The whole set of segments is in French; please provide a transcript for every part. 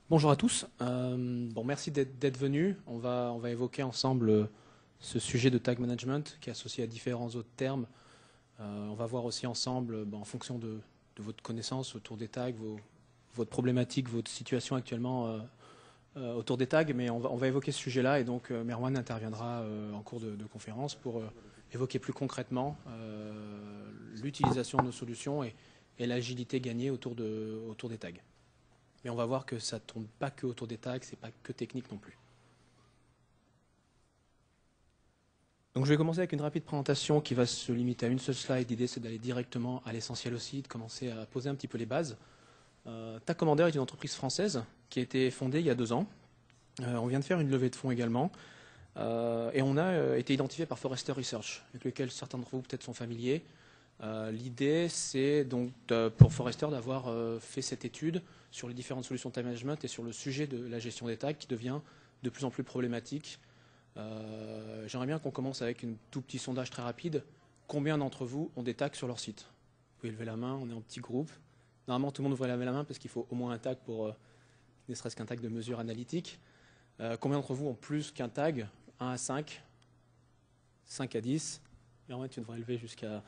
Bonjour à tous. Merci d'être venus. On va évoquer ensemble ce sujet de tag management qui est associé à différents autres termes. On va voir aussi ensemble, en fonction de votre connaissance autour des tags, votre problématique, votre situation actuellement autour des tags, mais on va évoquer ce sujet-là et donc Merwan interviendra en cours de conférence pour évoquer plus concrètement l'utilisation de nos solutions et l'agilité gagnée autour des tags. Mais on va voir que ça ne tourne pas que autour des tags, c'est pas que technique non plus. Donc je vais commencer avec une rapide présentation qui va se limiter à une seule slide. L'idée c'est d'aller directement à l'essentiel aussi, de commencer à poser un petit peu les bases. Tag Commander est une entreprise française qui a été fondée il y a 2 ans. On vient de faire une levée de fonds également. Et on a été identifié par Forrester Research, avec lequel certains d'entre vous peut-être sont familiers. L'idée, c'est donc pour Forrester d'avoir fait cette étude sur les différentes solutions de tag management et sur le sujet de la gestion des tags qui devient de plus en plus problématique. J'aimerais bien qu'on commence avec un tout petit sondage très rapide. Combien d'entre vous ont des tags sur leur site? Vous pouvez lever la main, on est en petit groupe. Normalement, tout le monde devrait lever la main parce qu'il faut au moins un tag pour ne serait-ce qu'un tag de mesure analytique. Combien d'entre vous ont plus qu'un tag? 1 à 5, 5 à 10. Et en fait, tu devrais lever jusqu'à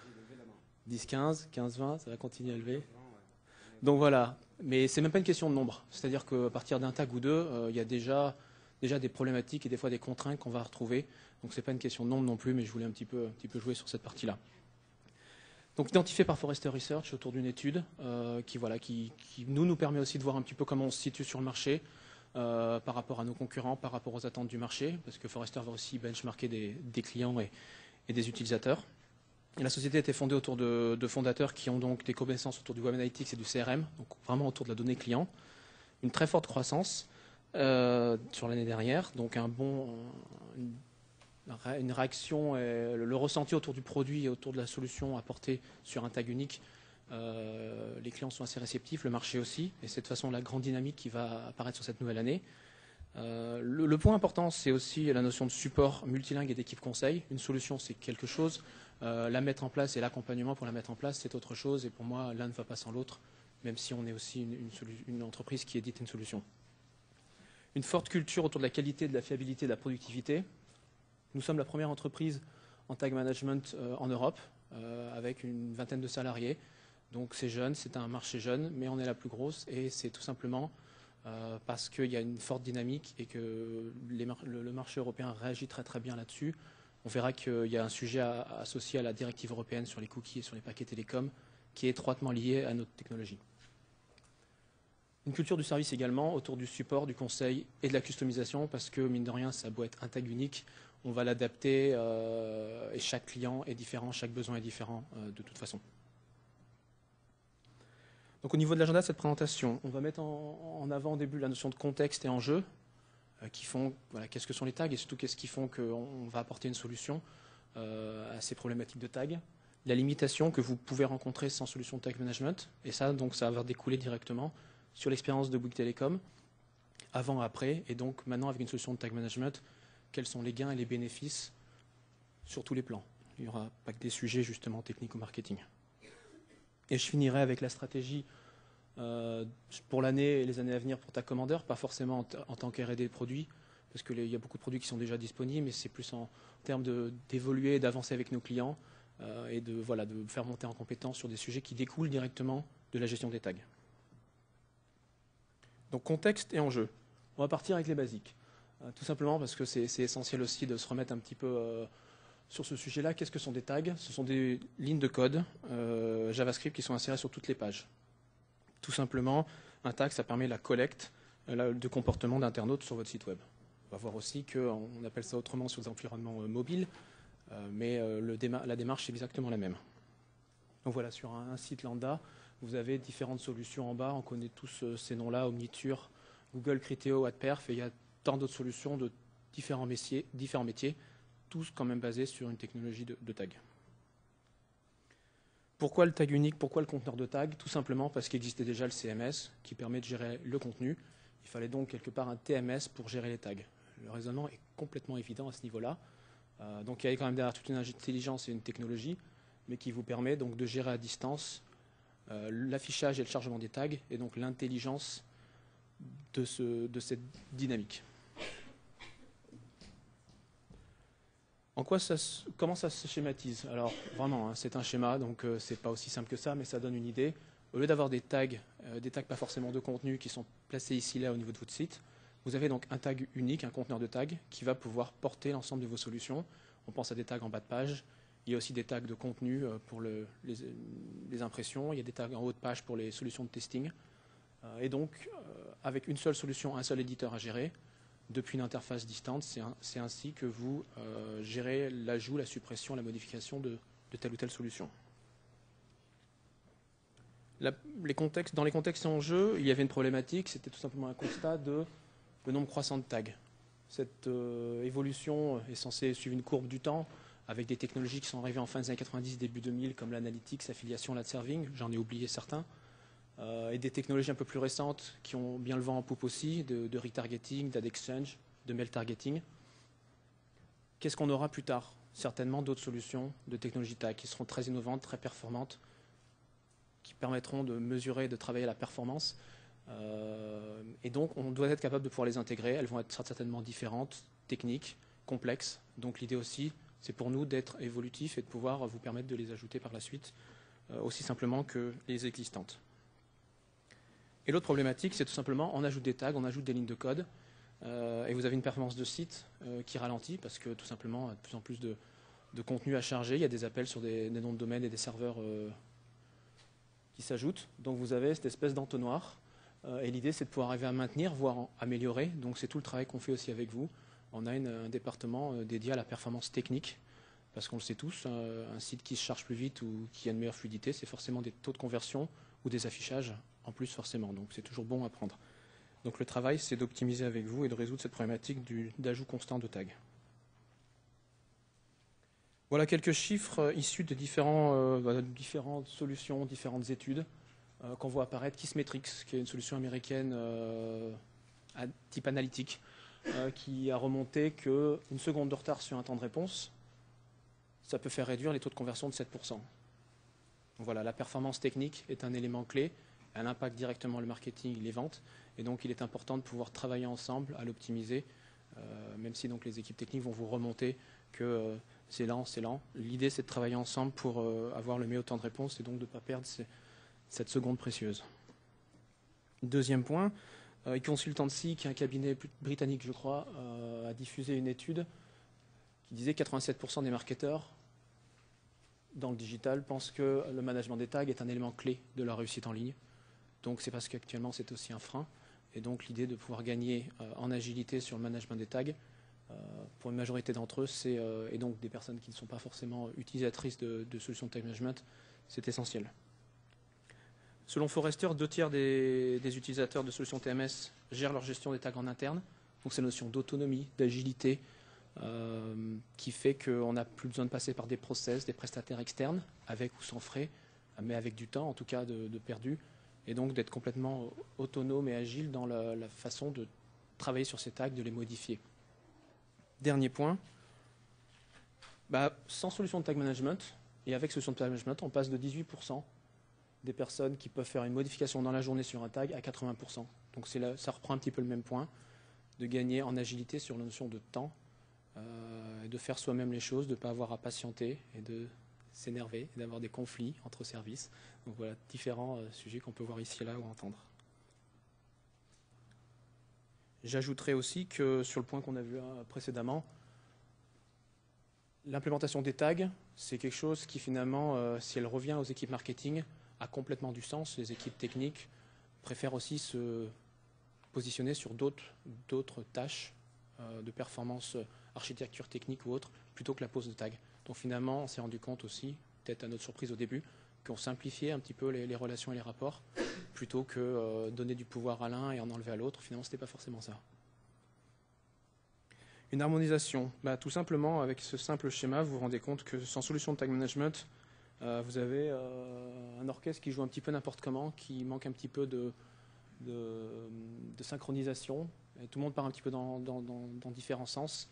10, 15, 15, 20, ça va continuer à lever. Donc voilà, mais c'est même pas une question de nombre. C'est-à-dire qu'à partir d'un tag ou deux, il y a déjà des problématiques et des fois des contraintes qu'on va retrouver. Donc c'est pas une question de nombre non plus, mais je voulais un petit peu jouer sur cette partie-là. Donc identifié par Forrester Research autour d'une étude qui nous permet aussi de voir un petit peu comment on se situe sur le marché par rapport à nos concurrents, par rapport aux attentes du marché, parce que Forrester va aussi benchmarker des clients et des utilisateurs. Et la société a été fondée autour de fondateurs qui ont donc des connaissances autour du Web Analytics et du CRM, donc vraiment autour de la donnée client. Une très forte croissance sur l'année dernière, donc une réaction, le ressenti autour du produit et autour de la solution apportée sur un tag unique. Les clients sont assez réceptifs, le marché aussi, et c'est de toute façon la grande dynamique qui va apparaître sur cette nouvelle année. Le point important, c'est aussi la notion de support multilingue et d'équipe conseil. Une solution, c'est quelque chose. La mettre en place et l'accompagnement pour la mettre en place, c'est autre chose. Et pour moi, l'un ne va pas sans l'autre, même si on est aussi une entreprise qui édite une solution. Une forte culture autour de la qualité, de la fiabilité, de la productivité. Nous sommes la première entreprise en tag management en Europe, avec une vingtaine de salariés. Donc c'est jeune, c'est un marché jeune, mais on est la plus grosse. Et c'est tout simplement parce qu'il y a une forte dynamique et que le marché européen réagit très très bien là-dessus. On verra qu'il y a un sujet associé à la directive européenne sur les cookies et sur les paquets télécoms qui est étroitement lié à notre technologie. Une culture du service également autour du support, du conseil et de la customisation parce que mine de rien, ça doit être un tag unique. On va l'adapter et chaque client est différent, chaque besoin est différent de toute façon. Donc au niveau de l'agenda de cette présentation, on va mettre en avant au début la notion de contexte et enjeu qui font, qu'est-ce que sont les tags et surtout qu'est-ce qui font qu'on va apporter une solution à ces problématiques de tag. La limitation que vous pouvez rencontrer sans solution de tag management, et ça, donc, ça va découler directement sur l'expérience de Bouygues Telecom, avant, après, et donc maintenant avec une solution de tag management, quels sont les gains et les bénéfices sur tous les plans. Il n'y aura pas que des sujets justement techniques ou marketing. Et je finirai avec la stratégie pour l'année et les années à venir pour Tag Commander, pas forcément en tant qu'R&D produit, parce qu'il y a beaucoup de produits qui sont déjà disponibles, mais c'est plus en termes d'évoluer, d'avancer avec nos clients et de faire monter en compétence sur des sujets qui découlent directement de la gestion des tags. Donc contexte et enjeu. On va partir avec les basiques. Tout simplement parce que c'est essentiel aussi de se remettre un petit peu sur ce sujet-là. Qu'est-ce que sont des tags? Ce sont des lignes de code JavaScript qui sont insérées sur toutes les pages. Tout simplement, un tag, ça permet la collecte de comportements d'internautes sur votre site web. On va voir aussi qu'on appelle ça autrement sur des environnements mobiles, mais la démarche est exactement la même. Donc voilà, sur un site lambda, vous avez différentes solutions en bas. On connaît tous ces noms-là, Omniture, Google, Criteo, AdPerf, et il y a tant d'autres solutions de différents métiers, tous quand même basés sur une technologie de tag. Pourquoi le tag unique? Pourquoi le conteneur de tag? Tout simplement parce qu'il existait déjà le CMS qui permet de gérer le contenu. Il fallait donc quelque part un TMS pour gérer les tags. Le raisonnement est complètement évident à ce niveau-là. Donc il y a quand même derrière toute une intelligence et une technologie, mais qui vous permet donc de gérer à distance l'affichage et le chargement des tags, et donc l'intelligence de cette dynamique. Comment ça se schématise? Alors vraiment, hein, c'est un schéma, donc c'est pas aussi simple que ça, mais ça donne une idée. Au lieu d'avoir des tags pas forcément de contenu qui sont placés ici là au niveau de votre site, vous avez donc un tag unique, un conteneur de tags qui va pouvoir porter l'ensemble de vos solutions. On pense à des tags en bas de page. Il y a aussi des tags de contenu pour les impressions. Il y a des tags en haut de page pour les solutions de testing. Et donc, avec une seule solution, un seul éditeur à gérer, depuis une interface distante, c'est ainsi que vous gérez l'ajout, la suppression, la modification de telle ou telle solution. Dans les contextes en jeu, il y avait une problématique, c'était tout simplement un constat de le nombre croissant de tags. Cette évolution est censée suivre une courbe du temps, avec des technologies qui sont arrivées en fin des années 90, début 2000, comme l'analytics, l'affiliation, l'ad serving, j'en ai oublié certains, et des technologies un peu plus récentes qui ont bien le vent en poupe aussi, de retargeting, d'ad exchange, de mail targeting. Qu'est-ce qu'on aura plus tard? Certainement d'autres solutions de technologie tag qui seront très innovantes, très performantes, qui permettront de mesurer, de travailler la performance. Et donc, on doit être capable de pouvoir les intégrer. Elles vont être certainement différentes, techniques, complexes. Donc, l'idée aussi, c'est pour nous d'être évolutifs et de pouvoir vous permettre de les ajouter par la suite, aussi simplement que les existantes. Et l'autre problématique, c'est tout simplement, on ajoute des tags, on ajoute des lignes de code, et vous avez une performance de site qui ralentit, parce que tout simplement, de plus en plus de contenu à charger, il y a des appels sur des noms de domaine et des serveurs qui s'ajoutent. Donc, vous avez cette espèce d'entonnoir. Et l'idée, c'est de pouvoir arriver à maintenir, voire améliorer. Donc, c'est tout le travail qu'on fait aussi avec vous. On a un département dédié à la performance technique, parce qu'on le sait tous, un site qui se charge plus vite ou qui a une meilleure fluidité, c'est forcément des taux de conversion ou des affichages en plus forcément. Donc, c'est toujours bon à prendre. Donc, le travail, c'est d'optimiser avec vous et de résoudre cette problématique d'ajout constant de tags. Voilà quelques chiffres issus de différentes solutions, différentes études qu'on voit apparaître. Kissmetrics, qui est une solution américaine à type analytique, qui a remonté qu'une seconde de retard sur un temps de réponse, ça peut faire réduire les taux de conversion de 7%. Donc voilà, la performance technique est un élément clé. Elle impacte directement le marketing, les ventes. Et donc, il est important de pouvoir travailler ensemble à l'optimiser, même si donc, les équipes techniques vont vous remonter que c'est lent, c'est lent. L'idée, c'est de travailler ensemble pour avoir le meilleur temps de réponse et donc de ne pas perdre cette seconde précieuse. Deuxième point, eConsultancy, qui est un cabinet britannique, je crois, a diffusé une étude qui disait que 87% des marketeurs dans le digital pensent que le management des tags est un élément clé de leur réussite en ligne. Donc c'est parce qu'actuellement c'est aussi un frein. Et donc l'idée de pouvoir gagner en agilité sur le management des tags, pour une majorité d'entre eux, et donc des personnes qui ne sont pas forcément utilisatrices de solutions de tag management, c'est essentiel. Selon Forrester, 2/3 des utilisateurs de solutions TMS gèrent leur gestion des tags en interne. Donc c'est la notion d'autonomie, d'agilité, qui fait qu'on n'a plus besoin de passer par des process, des prestataires externes, avec ou sans frais, mais avec du temps en tout cas de perdu, et donc d'être complètement autonome et agile dans la façon de travailler sur ces tags, de les modifier. Dernier point, sans solution de tag management, et avec solution de tag management, on passe de 18% des personnes qui peuvent faire une modification dans la journée sur un tag à 80%. Donc ça reprend un petit peu le même point, de gagner en agilité sur la notion de temps, de faire soi-même les choses, de ne pas avoir à patienter et de s'énerver, d'avoir des conflits entre services. Donc voilà, différents sujets qu'on peut voir ici et là ou entendre. J'ajouterai aussi que sur le point qu'on a vu précédemment, l'implémentation des tags, c'est quelque chose qui finalement, si elle revient aux équipes marketing, a complètement du sens. Les équipes techniques préfèrent aussi se positionner sur d'autres tâches de performance, architecture technique ou autre, plutôt que la pose de tag. Donc finalement, on s'est rendu compte aussi, peut-être à notre surprise au début, qu'on simplifiait un petit peu les relations et les rapports, plutôt que donner du pouvoir à l'un et en enlever à l'autre. Finalement, ce n'était pas forcément ça. Une harmonisation. Tout simplement, avec ce simple schéma, vous vous rendez compte que sans solution de tag management, vous avez un orchestre qui joue un petit peu n'importe comment, qui manque un petit peu de synchronisation. Et tout le monde part un petit peu dans différents sens.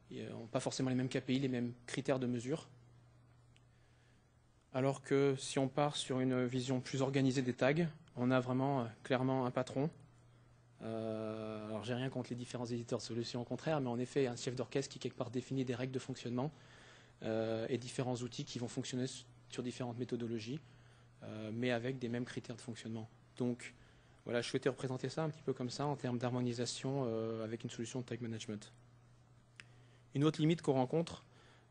Ils n'ont pas forcément les mêmes KPI, les mêmes critères de mesure. Alors que si on part sur une vision plus organisée des tags, on a vraiment clairement un patron Alors, j'ai rien contre les différents éditeurs de solutions, au contraire, mais en effet, un chef d'orchestre qui, quelque part, définit des règles de fonctionnement et différents outils qui vont fonctionner sur différentes méthodologies, mais avec des mêmes critères de fonctionnement. Donc, voilà, je souhaitais représenter ça un petit peu comme ça, en termes d'harmonisation avec une solution de tag management. Une autre limite qu'on rencontre,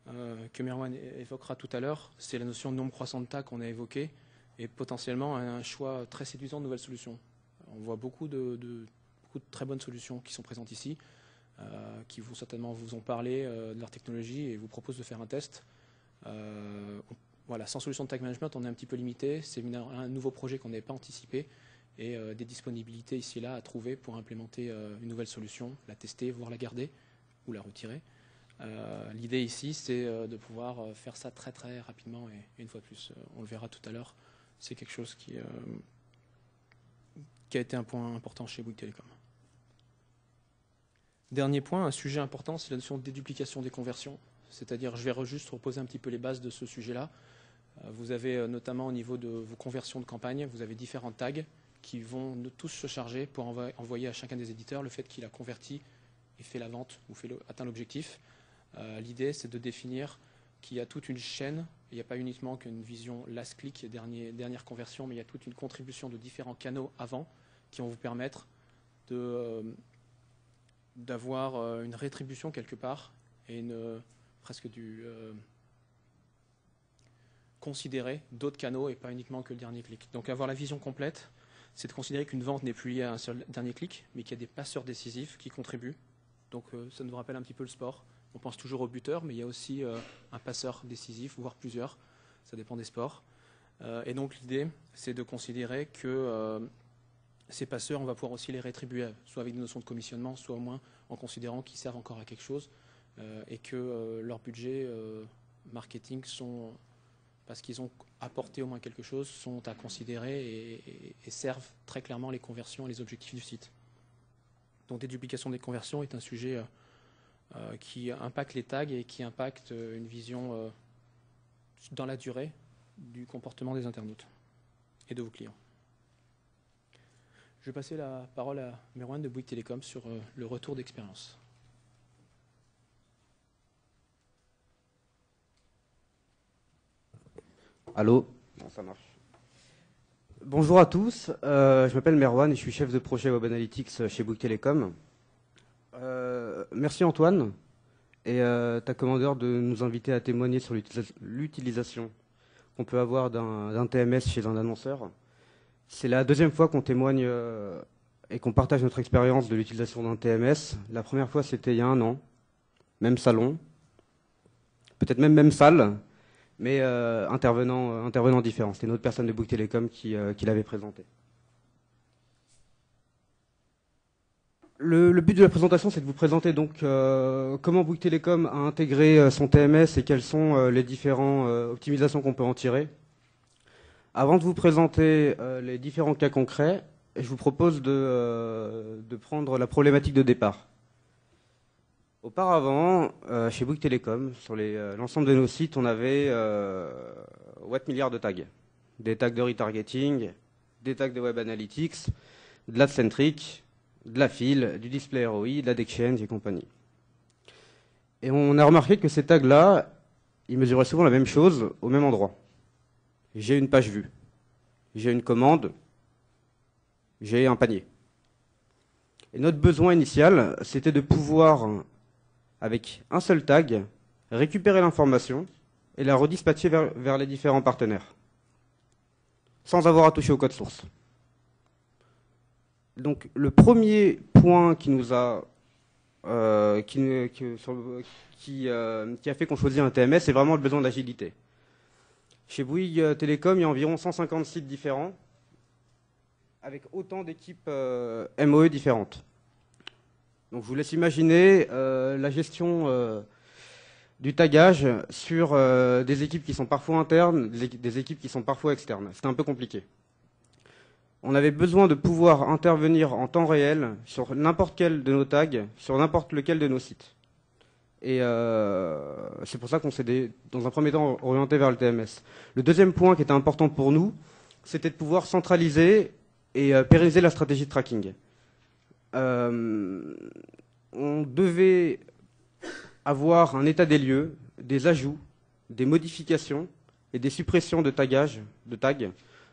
que Merwan évoquera tout à l'heure, c'est la notion de nombre croissant de tags qu'on a évoqué, et potentiellement un choix très séduisant de nouvelles solutions. On voit beaucoup de très bonnes solutions qui sont présentes ici, qui vont certainement vous ont parlé de leur technologie et vous proposent de faire un test. Voilà, sans solution de tag management, on est un petit peu limité. C'est un nouveau projet qu'on n'avait pas anticipé et des disponibilités ici et là à trouver pour implémenter une nouvelle solution, la tester, voire la garder ou la retirer. L'idée ici, c'est de pouvoir faire ça très très rapidement et une fois de plus, on le verra tout à l'heure, c'est quelque chose qui a été un point important chez Bouygues Telecom. Dernier point, un sujet important, c'est la notion de déduplication des conversions. C'est-à-dire, je vais juste reposer un petit peu les bases de ce sujet-là. Vous avez notamment au niveau de vos conversions de campagne, vous avez différents tags qui vont tous se charger pour envoyer à chacun des éditeurs le fait qu'il a converti et fait la vente ou atteint l'objectif. L'idée, c'est de définir qu'il y a toute une chaîne. Il n'y a pas uniquement qu'une vision last click, dernière conversion, mais il y a toute une contribution de différents canaux avant qui vont vous permettre d'avoir une rétribution quelque part et presque considérer d'autres canaux et pas uniquement que le dernier clic. Donc avoir la vision complète, c'est de considérer qu'une vente n'est plus liée à un seul dernier clic, mais qu'il y a des passeurs décisifs qui contribuent. Donc ça nous rappelle un petit peu le sport. On pense toujours au buteur, mais il y a aussi un passeur décisif, voire plusieurs. Ça dépend des sports. Et donc l'idée, c'est de considérer que ces passeurs, on va pouvoir aussi les rétribuer, soit avec des notions de commissionnement, soit au moins en considérant qu'ils servent encore à quelque chose et que leur budget marketing parce qu'ils ont apporté au moins quelque chose, sont à considérer et servent très clairement les conversions et les objectifs du site. Donc déduplication des conversions est un sujet qui impacte les tags et qui impacte une vision dans la durée du comportement des internautes et de vos clients. Je vais passer la parole à Merwan de Bouygues Telecom sur le retour d'expérience. Allô? Bon, ça marche. Bonjour à tous, je m'appelle Merwan et je suis chef de projet Web Analytics chez Bouygues Telecom. Merci Antoine et ta commandeur de nous inviter à témoigner sur l'utilisation qu'on peut avoir d'un TMS chez un annonceur. C'est la deuxième fois qu'on témoigne et qu'on partage notre expérience de l'utilisation d'un TMS. La première fois, c'était il y a 1 an, même salon, peut-être même salle, mais intervenant différent. C'était une autre personne de Bouygues Telecom qui l'avait présenté. Le but de la présentation, c'est de vous présenter donc comment Bouygues Telecom a intégré son TMS et quelles sont les différentes optimisations qu'on peut en tirer. Avant de vous présenter les différents cas concrets, je vous propose de prendre la problématique de départ. Auparavant, chez Bouygues Telecom, sur l'ensemble de nos sites, on avait what milliards de tags. Des tags de retargeting, des tags de Web Analytics, de l'AdCentric, de la file, du display ROI, de l'AdExchange et compagnie. Et on a remarqué que ces tags-là, ils mesuraient souvent la même chose au même endroit. J'ai une page vue, j'ai une commande, j'ai un panier. Et notre besoin initial, c'était de pouvoir, avec un seul tag, récupérer l'information et la redispatcher vers les différents partenaires, sans avoir à toucher au code source. Donc le premier point qui nous a qui a fait qu'on choisit un TMS, c'est vraiment le besoin d'agilité. Chez Bouygues Telecom, il y a environ 150 sites différents, avec autant d'équipes MOE différentes. Donc je vous laisse imaginer la gestion du tagage sur des équipes qui sont parfois internes, des équipes qui sont parfois externes. C'était un peu compliqué. On avait besoin de pouvoir intervenir en temps réel sur n'importe quel de nos tags, sur n'importe lequel de nos sites. Et c'est pour ça qu'on s'est, dans un premier temps, orienté vers le TMS. Le deuxième point qui était important pour nous, c'était de pouvoir centraliser et pérenniser la stratégie de tracking. on devait avoir un état des lieux, des ajouts, des modifications et des suppressions de tags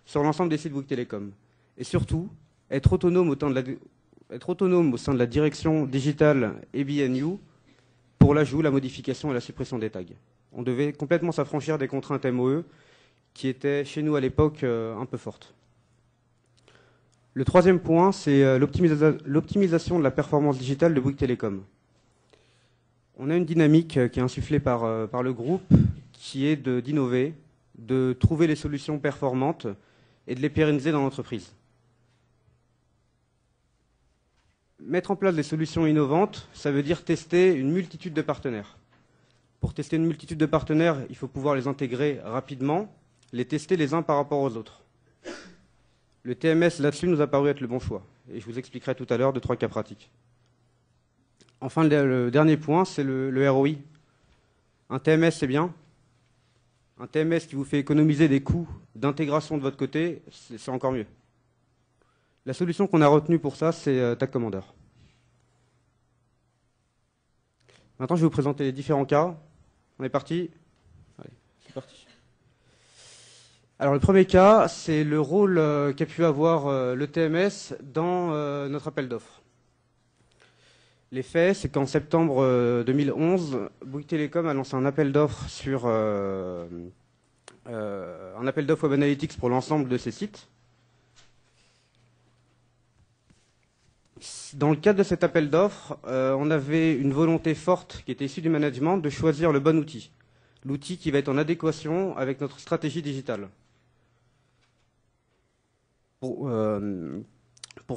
sur l'ensemble des sites Bouygues Telecom. Et surtout, être autonome au sein de la direction digitale et BNU pour l'ajout, la modification et la suppression des tags. On devait complètement s'affranchir des contraintes MOE qui étaient chez nous à l'époque un peu fortes. Le troisième point, c'est l'optimisation de la performance digitale de Bouygues Telecom. On a une dynamique qui est insufflée par le groupe qui est d'innover, de trouver les solutions performantes et de les pérenniser dans l'entreprise. Mettre en place des solutions innovantes, ça veut dire tester une multitude de partenaires. Pour tester une multitude de partenaires, il faut pouvoir les intégrer rapidement, les tester les uns par rapport aux autres. Le TMS là-dessus nous a paru être le bon choix. Et je vous expliquerai tout à l'heure 2-3 cas pratiques. Enfin, le dernier point, c'est le ROI. Un TMS, c'est bien. Un TMS qui vous fait économiser des coûts d'intégration de votre côté, c'est encore mieux. La solution qu'on a retenue pour ça, c'est Tag Commander. Maintenant, je vais vous présenter les différents cas. On est parti? Allez, c'est parti. Alors, le premier cas, c'est le rôle qu'a pu avoir le TMS dans notre appel d'offres. Les faits, c'est qu'en septembre 2011, Bouygues Telecom a lancé un appel d'offres sur un appel d'offres Web Analytics pour l'ensemble de ses sites. Dans le cadre de cet appel d'offres, on avait une volonté forte qui était issue du management de choisir le bon outil. L'outil qui va être en adéquation avec notre stratégie digitale. Pour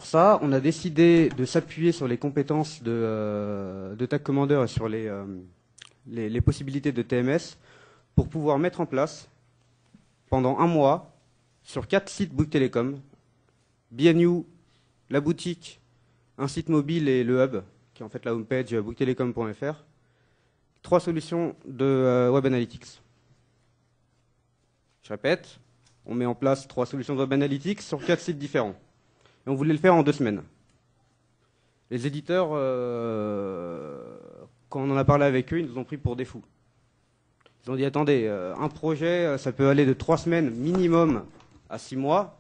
ça, on a décidé de s'appuyer sur les compétences de Tag Commander et sur les possibilités de TMS pour pouvoir mettre en place, pendant un mois, sur 4 sites Bouygues Telecom, BNU, la boutique, un site mobile et le hub, qui est en fait la homepage bouyguestelecom.fr, 3 solutions de Web Analytics. Je répète, on met en place 3 solutions de Web Analytics sur 4 sites différents. Et on voulait le faire en 2 semaines. Les éditeurs, quand on en a parlé avec eux, ils nous ont pris pour des fous. Ils ont dit, attendez, un projet, ça peut aller de 3 semaines minimum à 6 mois.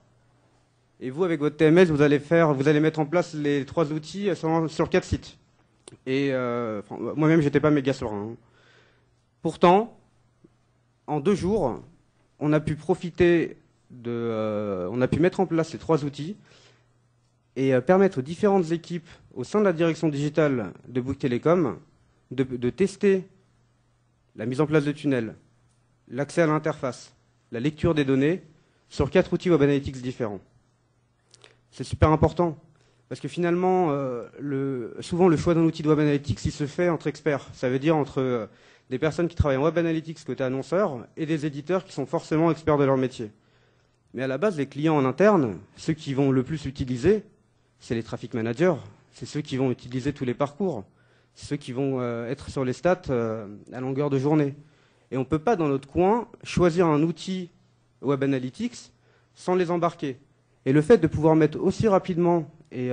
Et vous, avec votre TMS, vous allez mettre en place les 3 outils sur 4 sites. Et moi-même, j'étais pas méga serein. Pourtant, en 2 jours, on a pu on a pu mettre en place ces 3 outils et permettre aux différentes équipes au sein de la direction digitale de Bouygues Telecom de tester la mise en place de tunnels, l'accès à l'interface, la lecture des données sur 4 outils Web Analytics différents. C'est super important parce que finalement, souvent le choix d'un outil de Web Analytics, il se fait entre experts. Ça veut dire entre des personnes qui travaillent en Web Analytics côté annonceur et des éditeurs qui sont forcément experts de leur métier. Mais à la base, les clients en interne, ceux qui vont le plus utiliser, c'est les traffic managers, c'est ceux qui vont utiliser tous les parcours, c'est ceux qui vont être sur les stats à longueur de journée. Et on ne peut pas, dans notre coin, choisir un outil Web Analytics sans les embarquer. Et le fait de pouvoir mettre aussi rapidement et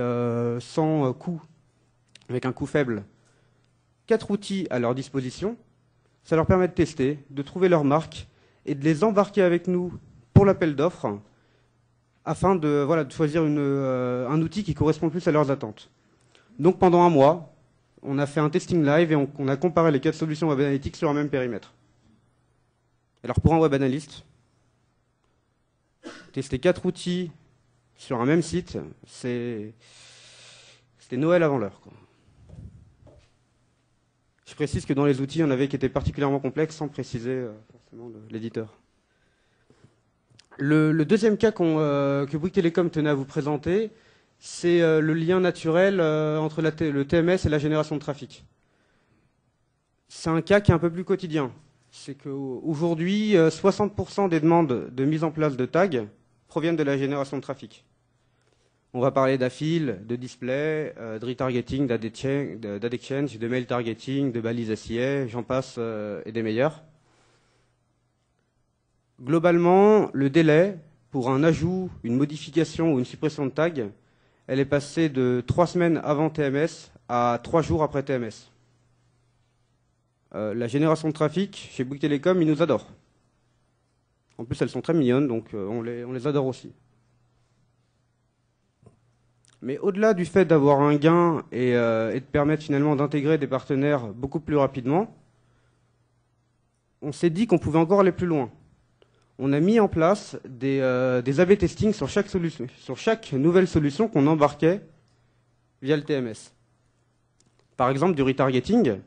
sans coût, avec un coût faible, 4 outils à leur disposition, ça leur permet de tester, de trouver leur marque et de les embarquer avec nous pour l'appel d'offres afin de choisir un outil qui correspond plus à leurs attentes. Donc pendant un mois, on a fait un testing live et on a comparé les 4 solutions Web Analytics sur un même périmètre. Alors pour un web analyste, tester 4 outils sur un même site, c'était Noël avant l'heure. Je précise que dans les outils, il y en avait qui étaient particulièrement complexes sans préciser forcément l'éditeur. Le deuxième cas que Bouygues Telecom tenait à vous présenter, c'est le lien naturel entre le TMS et la génération de trafic. C'est un cas qui est un peu plus quotidien. C'est qu'aujourd'hui, 60% des demandes de mise en place de tags proviennent de la génération de trafic. On va parler d'affil, de display, de retargeting, d'ad exchange, de mail targeting, de balises SIA, j'en passe et des meilleurs. Globalement, le délai pour un ajout, une modification ou une suppression de tag elle est passée de 3 semaines avant TMS à 3 jours après TMS. La génération de trafic, chez Bouygues Telecom, ils nous adorent. En plus, elles sont très mignonnes, donc on les adore aussi. Mais au-delà du fait d'avoir un gain et de permettre finalement d'intégrer des partenaires beaucoup plus rapidement, on s'est dit qu'on pouvait encore aller plus loin. On a mis en place des A/B testing sur chaque nouvelle solution qu'on embarquait via le TMS. Par exemple, du retargeting,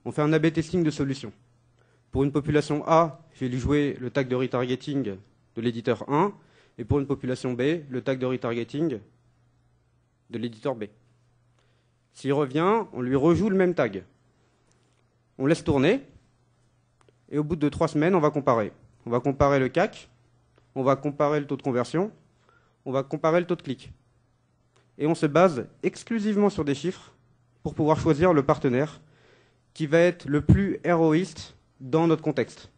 on fait un A/B testing de solution. Pour une population A, je vais lui jouer le tag de retargeting de l'éditeur 1, et pour une population B, le tag de retargeting de l'éditeur B. S'il revient, on lui rejoue le même tag. On laisse tourner, et au bout de 3 semaines, on va comparer. On va comparer le CAC, on va comparer le taux de conversion, on va comparer le taux de clic. Et on se base exclusivement sur des chiffres pour pouvoir choisir le partenaire qui va être le plus héroïste dans notre contexte.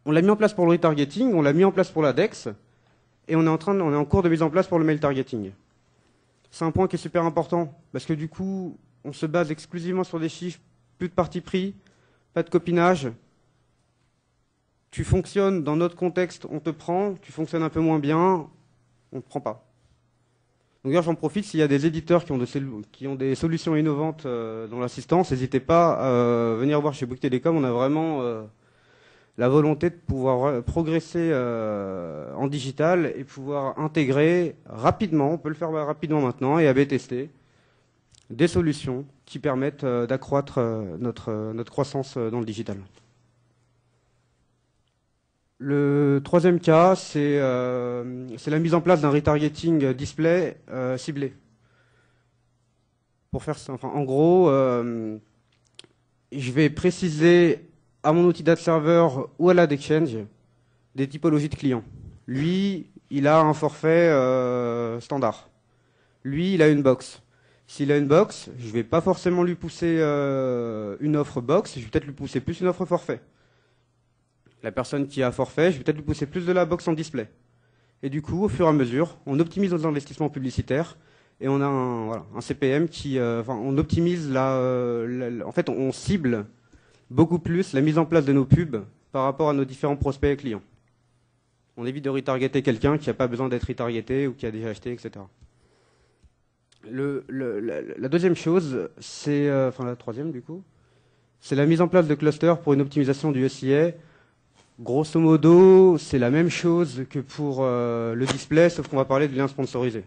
On l'a mis en place pour le retargeting, on l'a mis en place pour la DEX, et on est en cours de mise en place pour le mail targeting. C'est un point qui est super important, parce que du coup, on se base exclusivement sur des chiffres, plus de parti pris, pas de copinage. Tu fonctionnes dans notre contexte, on te prend, tu fonctionnes un peu moins bien, on ne te prend pas. Donc d'ailleurs, j'en profite, s'il y a des éditeurs qui ont des solutions innovantes dans l'assistance, n'hésitez pas à venir voir chez Bouygues Telecom, on a vraiment la volonté de pouvoir progresser en digital et pouvoir intégrer rapidement, on peut le faire rapidement maintenant, et A/B tester des solutions qui permettent d'accroître notre croissance dans le digital. Le troisième cas, c'est la mise en place d'un retargeting display ciblé. Pour faire ça, enfin, en gros, je vais préciser à mon outil data server ou à l'AdExchange des typologies de clients. Lui, il a un forfait standard. Lui, il a une box. S'il a une box, je ne vais pas forcément lui pousser une offre box, je vais peut-être lui pousser plus une offre forfait. La personne qui a forfait, je vais peut-être lui pousser plus de la box en display. Et du coup, au fur et à mesure, on optimise nos investissements publicitaires et on a un CPM qui, on optimise en fait, on cible beaucoup plus la mise en place de nos pubs par rapport à nos différents prospects et clients. On évite de retargeter quelqu'un qui n'a pas besoin d'être retargeté ou qui a déjà acheté, etc. La deuxième chose, c'est, la troisième du coup, c'est la mise en place de clusters pour une optimisation du SIA. Grosso modo, c'est la même chose que pour le display, sauf qu'on va parler de liens sponsorisés.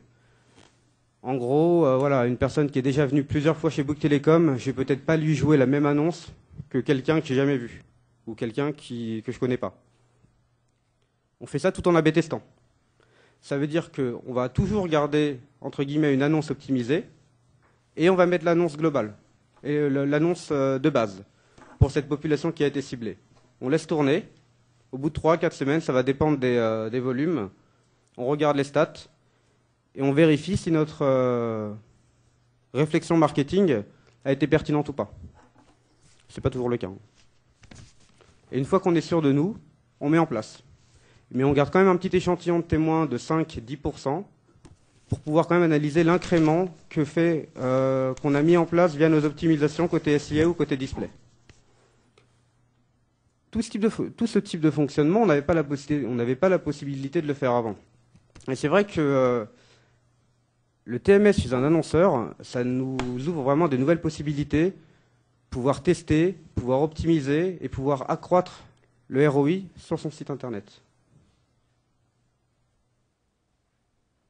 En gros, une personne qui est déjà venue plusieurs fois chez Bouygues Telecom, je vais peut-être pas lui jouer la même annonce que quelqu'un que j'ai jamais vu, ou quelqu'un que je connais pas. On fait ça tout en A/B testant. Ça veut dire qu'on va toujours garder, entre guillemets, une annonce optimisée, et on va mettre l'annonce globale, et l'annonce de base, pour cette population qui a été ciblée. On laisse tourner. Au bout de 3-4 semaines, ça va dépendre des volumes. On regarde les stats et on vérifie si notre réflexion marketing a été pertinente ou pas. Ce n'est pas toujours le cas. Et une fois qu'on est sûr de nous, on met en place. Mais on garde quand même un petit échantillon de témoins de 5-10% pour pouvoir quand même analyser l'incrément qu'on a mis en place via nos optimisations côté SIA ou côté display. Tout ce type de fonctionnement, on n'avait pas la possibilité de le faire avant. Et c'est vrai que le TMS chez un annonceur, ça nous ouvre vraiment de nouvelles possibilités, pouvoir tester, pouvoir optimiser et pouvoir accroître le ROI sur son site internet.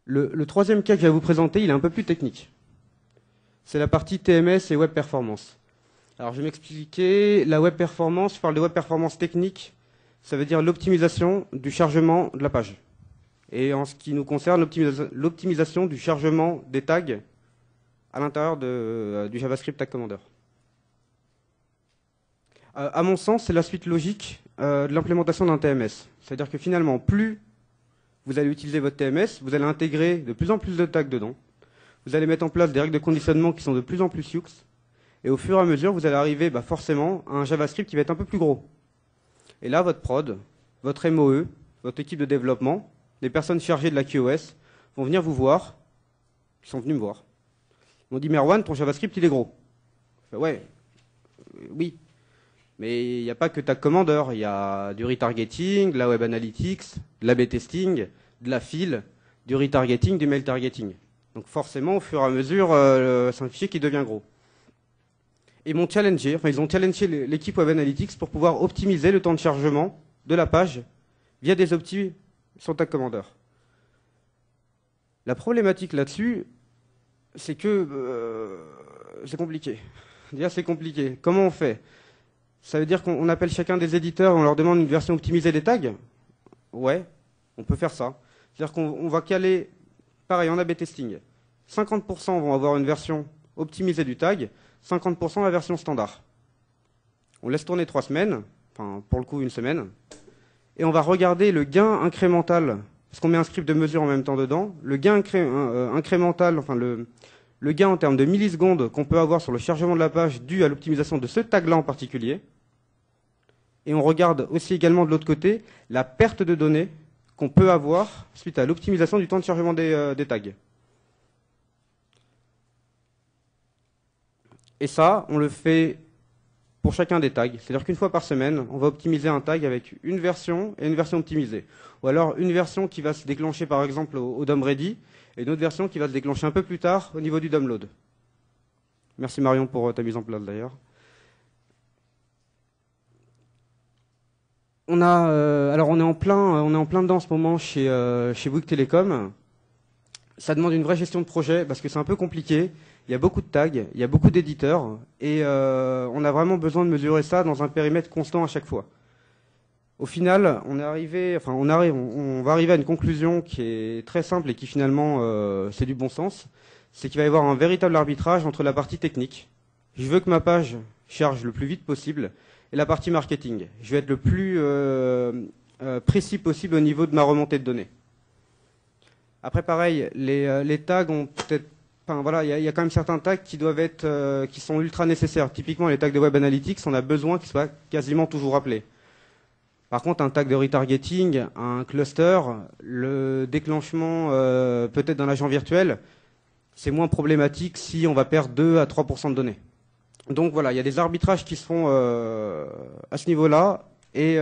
Le troisième cas que je vais vous présenter, il est un peu plus technique. C'est la partie TMS et Web Performance. Alors je vais m'expliquer, la web performance, je parle de web performance technique, ça veut dire l'optimisation du chargement de la page. Et en ce qui nous concerne, l'optimisation du chargement des tags à l'intérieur du JavaScript Tag Commander. À mon sens, c'est la suite logique de l'implémentation d'un TMS. C'est-à-dire que finalement, plus vous allez utiliser votre TMS, vous allez intégrer de plus en plus de tags dedans, vous allez mettre en place des règles de conditionnement qui sont de plus en plus sioux. Et au fur et à mesure, vous allez arriver forcément à un JavaScript qui va être un peu plus gros. Et là, votre prod, votre MOE, votre équipe de développement, les personnes chargées de la QoS vont venir vous voir. Ils sont venus me voir. Ils m'ont dit, Merwan, ton JavaScript, il est gros. Je fais, ouais, oui. Mais il n'y a pas que Tag Commander. Il y a du retargeting, de la Web Analytics, de l'A/B testing, de la fill, du retargeting, du mail targeting. Donc forcément, au fur et à mesure, c'est un fichier qui devient gros. Et ils ont challengé l'équipe Web Analytics pour pouvoir optimiser le temps de chargement de la page via des optis sur Tag Commander. La problématique là-dessus, c'est que c'est compliqué. Déjà, c'est compliqué. Comment on fait? Ça veut dire qu'on appelle chacun des éditeurs et on leur demande une version optimisée des tags? Ouais, on peut faire ça. C'est-à-dire qu'on va caler, pareil, en A/B testing. 50% vont avoir une version optimisée du tag, 50% la version standard. On laisse tourner 3 semaines, enfin pour le coup 1 semaine, et on va regarder le gain incrémental, parce qu'on met un script de mesure en même temps dedans, le gain incrémental, enfin le gain en termes de millisecondes qu'on peut avoir sur le chargement de la page dû à l'optimisation de ce tag-là en particulier. Et on regarde aussi également de l'autre côté la perte de données qu'on peut avoir suite à l'optimisation du temps de chargement des tags. Et ça, on le fait pour chacun des tags. C'est-à-dire qu'une fois par semaine, on va optimiser un tag avec une version et une version optimisée. Ou alors une version qui va se déclencher par exemple au DOM ready et une autre version qui va se déclencher un peu plus tard au niveau du DOM load. Merci Marion pour ta mise en place d'ailleurs. Alors on est en plein dedans en ce moment chez Bouygues Telecom. Ça demande une vraie gestion de projet parce que c'est un peu compliqué. Il y a beaucoup de tags, il y a beaucoup d'éditeurs et on a vraiment besoin de mesurer ça dans un périmètre constant à chaque fois. Au final, on va arriver à une conclusion qui est très simple et qui finalement c'est du bon sens. C'est qu'il va y avoir un véritable arbitrage entre la partie technique. Je veux que ma page charge le plus vite possible et la partie marketing. Je vais être le plus précis possible au niveau de ma remontée de données. Après, pareil, les tags ont peut-être, enfin voilà, il y a quand même certains tags qui sont ultra nécessaires. Typiquement, les tags de Web Analytics, on a besoin qu'ils soient quasiment toujours appelés. Par contre, un tag de retargeting, un cluster, le déclenchement peut-être d'un agent virtuel, c'est moins problématique si on va perdre 2 à 3% de données. Donc voilà, il y a des arbitrages qui se font à ce niveau-là, et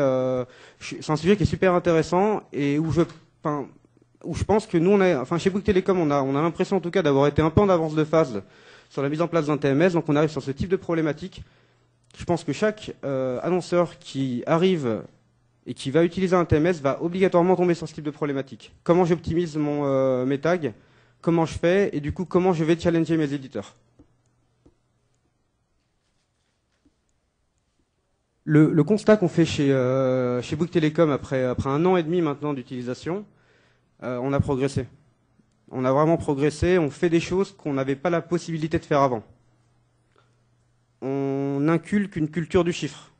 c'est un sujet qui est super intéressant et où je pense que nous, chez Bouygues Telecom, on a l'impression en tout cas d'avoir été un peu en avance de phase sur la mise en place d'un TMS, donc on arrive sur ce type de problématique. Je pense que chaque annonceur qui arrive et qui va utiliser un TMS va obligatoirement tomber sur ce type de problématique. Comment j'optimise mes tags, comment je fais, et du coup, comment je vais challenger mes éditeurs. Le constat qu'on fait chez Bouygues Telecom après 1 an et demi maintenant d'utilisation, on a progressé. On a vraiment progressé, on fait des choses qu'on n'avait pas la possibilité de faire avant. On inculque une culture du chiffre.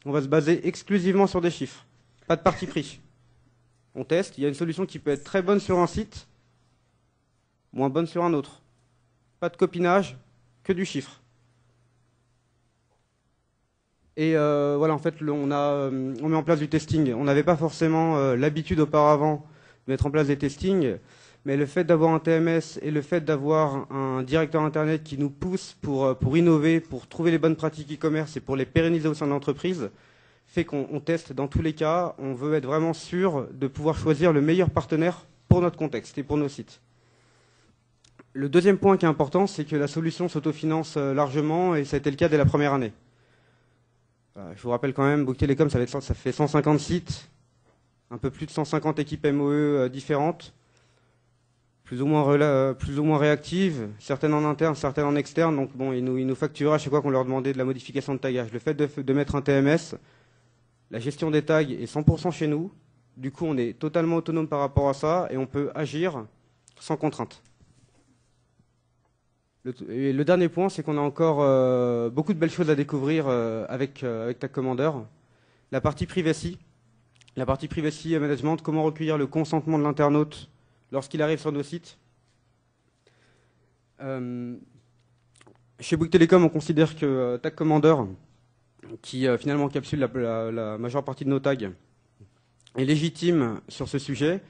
On va se baser exclusivement sur des chiffres. Pas de parti pris. On teste, il y a une solution qui peut être très bonne sur un site, moins bonne sur un autre. Pas de copinage, que du chiffre. Et voilà, en fait, on met en place du testing. On n'avait pas forcément l'habitude auparavant de mettre en place des testings, mais le fait d'avoir un TMS et le fait d'avoir un directeur Internet qui nous pousse pour innover, pour trouver les bonnes pratiques e-commerce et pour les pérenniser au sein de l'entreprise, fait qu'on teste dans tous les cas. On veut être vraiment sûr de pouvoir choisir le meilleur partenaire pour notre contexte et pour nos sites. Le deuxième point qui est important, c'est que la solution s'autofinance largement, et ça a été le cas dès la première année. Je vous rappelle quand même, Bouygues Telecom, ça fait 150 sites, un peu plus de 150 équipes MOE différentes, plus ou moins réactives, certaines en interne, certaines en externe. Donc bon, ils nous facturaient à chaque fois qu'on leur demandait de la modification de tagage. Le fait de mettre un TMS, la gestion des tags est 100% chez nous. Du coup, on est totalement autonome par rapport à ça et on peut agir sans contrainte. Le dernier point, c'est qu'on a encore beaucoup de belles choses à découvrir avec Tag Commander. La partie privacy management, comment recueillir le consentement de l'internaute lorsqu'il arrive sur nos sites. Chez Bouygues Telecom, on considère que Tag Commander, qui finalement encapsule la majeure partie de nos tags, est légitime sur ce sujet.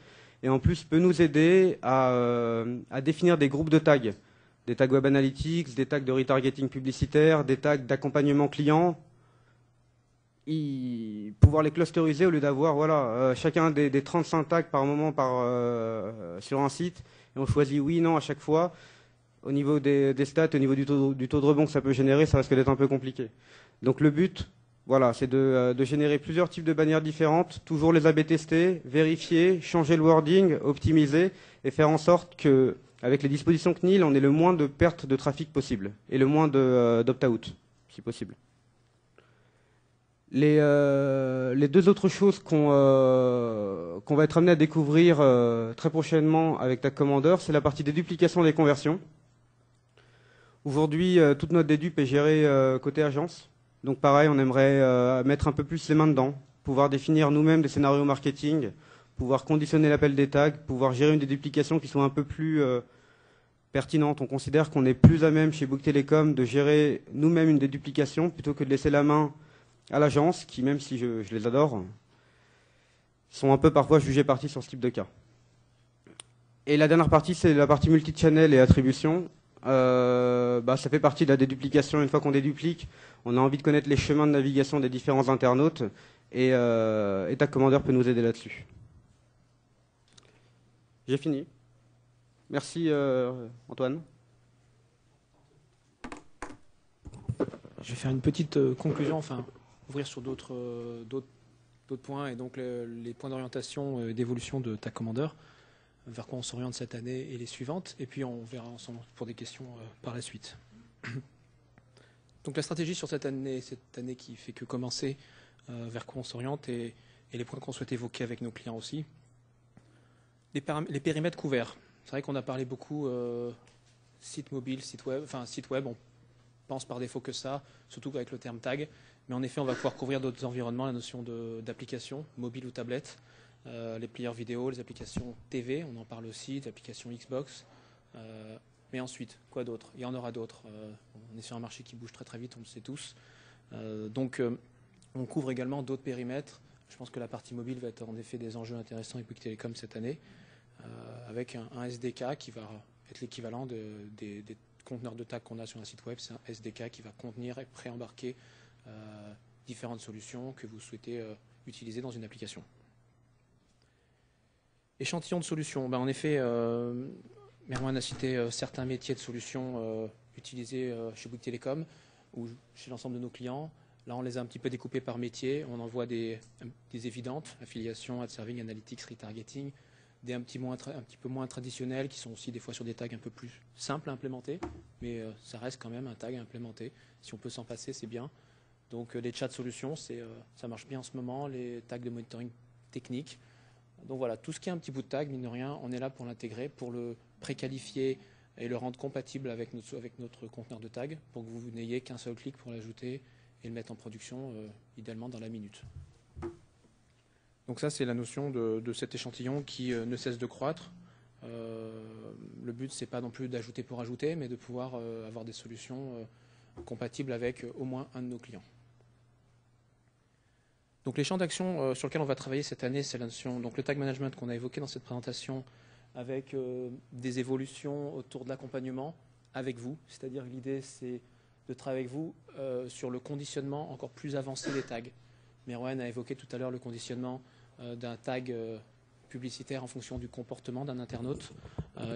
et en plus peut nous aider à définir des groupes de tags. Des tags Web Analytics, des tags de retargeting publicitaire, des tags d'accompagnement client. Pouvoir les clusteriser au lieu d'avoir chacun des 35 tags par moment sur un site. Et on choisit oui, non à chaque fois. Au niveau des stats, au niveau du taux de rebond que ça peut générer, ça risque d'être un peu compliqué. Donc le but, voilà, c'est de générer plusieurs types de bannières différentes, toujours les A/B tester, vérifier, changer le wording, optimiser et faire en sorte que, avec les dispositions CNIL, on ait le moins de pertes de trafic possible et le moins d'opt-out, si possible. Les deux autres choses qu'on va être amené à découvrir très prochainement avec Tag Commander, c'est la partie déduplication des conversions. Aujourd'hui, toute notre dédupe est gérée côté agence. Donc pareil, on aimerait mettre un peu plus les mains dedans, pouvoir définir nous-mêmes des scénarios marketing, pouvoir conditionner l'appel des tags, pouvoir gérer une déduplication qui soit un peu plus pertinente. On considère qu'on est plus à même chez Bouygues Telecom de gérer nous-mêmes une déduplication plutôt que de laisser la main à l'agence, qui, même si je les adore, sont un peu parfois jugés partis sur ce type de cas. Et la dernière partie, c'est la partie multi-channel et attribution. Ça fait partie de la déduplication. Une fois qu'on déduplique, on a envie de connaître les chemins de navigation des différents internautes, et Tag Commander peut nous aider là-dessus. J'ai fini. Merci Antoine. Je vais faire une petite conclusion, enfin ouvrir sur d'autres points, et donc les points d'orientation et d'évolution de Tag Commander, vers quoi on s'oriente cette année et les suivantes, et puis on verra ensemble pour des questions par la suite. Donc la stratégie sur cette année qui fait que commencer, vers quoi on s'oriente, et les points qu'on souhaite évoquer avec nos clients aussi. Les périmètres couverts. C'est vrai qu'on a parlé beaucoup site mobile, site web, on pense par défaut que ça, surtout avec le terme tag. Mais en effet, on va pouvoir couvrir d'autres environnements, la notion d'application, mobile ou tablette, les players vidéo, les applications TV, on en parle aussi, des applications Xbox. Mais ensuite, quoi d'autre? Il y en aura d'autres. On est sur un marché qui bouge très très vite, on le sait tous. Donc, on couvre également d'autres périmètres. Je pense que la partie mobile va être en effet des enjeux intéressants avec Bouygues Telecom cette année, avec un SDK qui va être l'équivalent des conteneurs de tag qu'on a sur un site web. C'est un SDK qui va contenir et préembarquer différentes solutions que vous souhaitez utiliser dans une application. Échantillon de solutions. En effet, Merwan a cité certains métiers de solutions utilisés chez Bouygues Telecom ou chez l'ensemble de nos clients. Là, on les a un petit peu découpés par métier. On en voit des évidentes, affiliation, ad serving, analytics, retargeting, des un petit peu moins traditionnels qui sont aussi des fois sur des tags un peu plus simples à implémenter, mais ça reste quand même un tag à implémenter. Si on peut s'en passer, c'est bien. Donc les chats solutions, ça marche bien en ce moment, les tags de monitoring technique. Donc voilà, tout ce qui est un petit bout de tag, mine de rien, on est là pour l'intégrer, pour le préqualifier et le rendre compatible avec notre conteneur de tag, pour que vous n'ayez qu'un seul clic pour l'ajouter et le mettre en production, idéalement dans la minute. Donc ça, c'est la notion de cet échantillon qui ne cesse de croître. Le but, c'est pas non plus d'ajouter pour ajouter, mais de pouvoir avoir des solutions compatibles avec au moins un de nos clients. Donc les champs d'action sur lesquels on va travailler cette année, c'est la notion, donc le tag management qu'on a évoqué dans cette présentation, avec des évolutions autour de l'accompagnement avec vous. C'est-à-dire que l'idée, c'est de travailler avec vous sur le conditionnement encore plus avancé des tags. Merwan a évoqué tout à l'heure le conditionnement d'un tag publicitaire en fonction du comportement d'un internaute.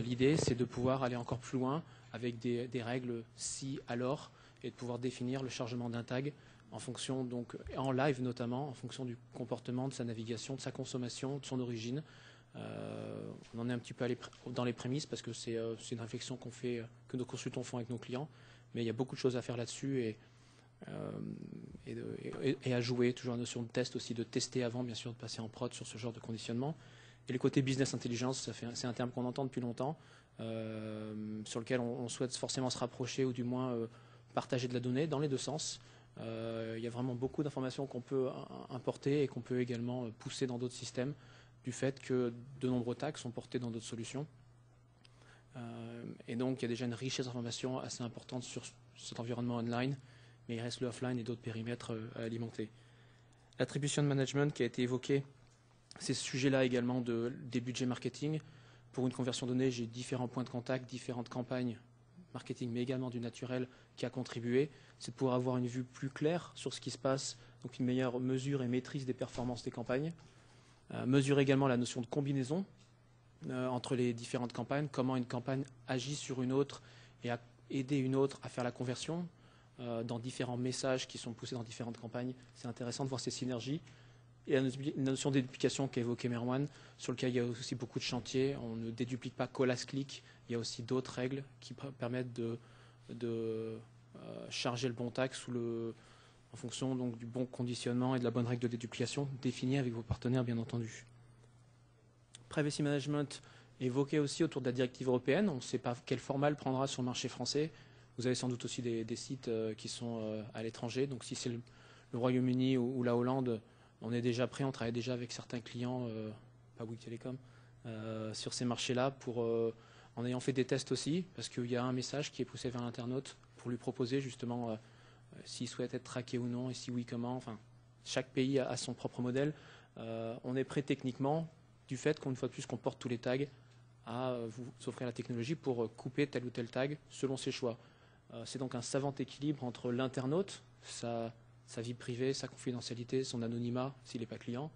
L'idée, c'est de pouvoir aller encore plus loin avec des règles si, alors, et de pouvoir définir le chargement d'un tag en fonction, donc en live notamment, en fonction du comportement, de sa navigation, de sa consommation, de son origine. On en est un petit peu allé dans les prémices parce que c'est une réflexion que nos consultants font avec nos clients, mais il y a beaucoup de choses à faire là-dessus et à jouer, toujours la notion de test aussi, de tester avant bien sûr de passer en prod sur ce genre de conditionnement. Et le côté business intelligence, c'est un terme qu'on entend depuis longtemps, sur lequel on souhaite forcément se rapprocher ou du moins partager de la donnée dans les deux sens. Il y a vraiment beaucoup d'informations qu'on peut importer et qu'on peut également pousser dans d'autres systèmes du fait que de nombreux tags sont portés dans d'autres solutions. Et donc il y a déjà une richesse d'informations assez importante sur cet environnement online, mais il reste le offline et d'autres périmètres à alimenter. L'attribution de management qui a été évoqué C'est ce sujet-là également des budgets marketing. Pour une conversion donnée, j'ai différents points de contact, différentes campagnes marketing, mais également du naturel qui a contribué. C'est de pouvoir avoir une vue plus claire sur ce qui se passe, donc une meilleure mesure et maîtrise des performances des campagnes. Mesurer également la notion de combinaison entre les différentes campagnes, comment une campagne agit sur une autre et à aider une autre à faire la conversion dans différents messages qui sont poussés dans différentes campagnes. C'est intéressant de voir ces synergies. Et la notion de déduplication qu'a évoquée Merwan, sur lequel il y a aussi beaucoup de chantiers. On ne déduplique pas colas-clic. Il y a aussi d'autres règles qui permettent de charger le bon tag en fonction donc, du bon conditionnement et de la bonne règle de déduplication définie avec vos partenaires, bien entendu. Privacy Management évoqué aussi autour de la directive européenne. On ne sait pas quel format elle prendra sur le marché français. Vous avez sans doute aussi des sites qui sont à l'étranger. Donc si c'est le Royaume-Uni ou la Hollande, on est déjà prêt, on travaille déjà avec certains clients, pas Bouygues Télécom, sur ces marchés-là, en ayant fait des tests aussi, parce qu'il y a un message qui est poussé vers l'internaute pour lui proposer justement s'il souhaite être traqué ou non, et si oui, comment. Enfin, chaque pays a son propre modèle. On est prêt techniquement, du fait qu'une fois de plus qu'on porte tous les tags, à vous offrir la technologie pour couper tel ou tel tag selon ses choix. C'est donc un savant équilibre entre l'internaute, sa vie privée, sa confidentialité, son anonymat s'il n'est pas client,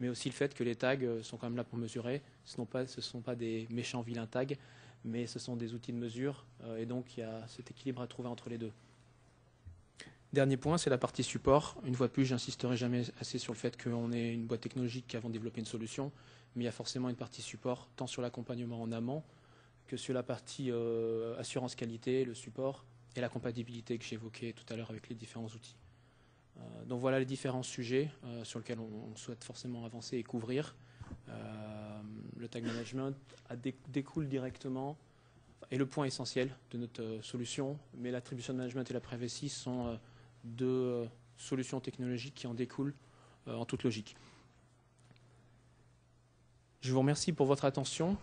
mais aussi le fait que les tags sont quand même là pour mesurer. Ce ne sont pas des méchants vilains tags, mais ce sont des outils de mesure, et donc il y a cet équilibre à trouver entre les deux. Dernier point, c'est la partie support. Une fois de plus, j'insisterai jamais assez sur le fait qu'on est une boîte technologique qui avons développé une solution, mais il y a forcément une partie support, tant sur l'accompagnement en amont que sur la partie assurance qualité, le support et la compatibilité que j'évoquais tout à l'heure avec les différents outils. Donc voilà les différents sujets sur lesquels on souhaite forcément avancer et couvrir. Le tag management découle directement, est le point essentiel de notre solution, mais l'attribution management et la privacy sont deux solutions technologiques qui en découlent en toute logique. Je vous remercie pour votre attention.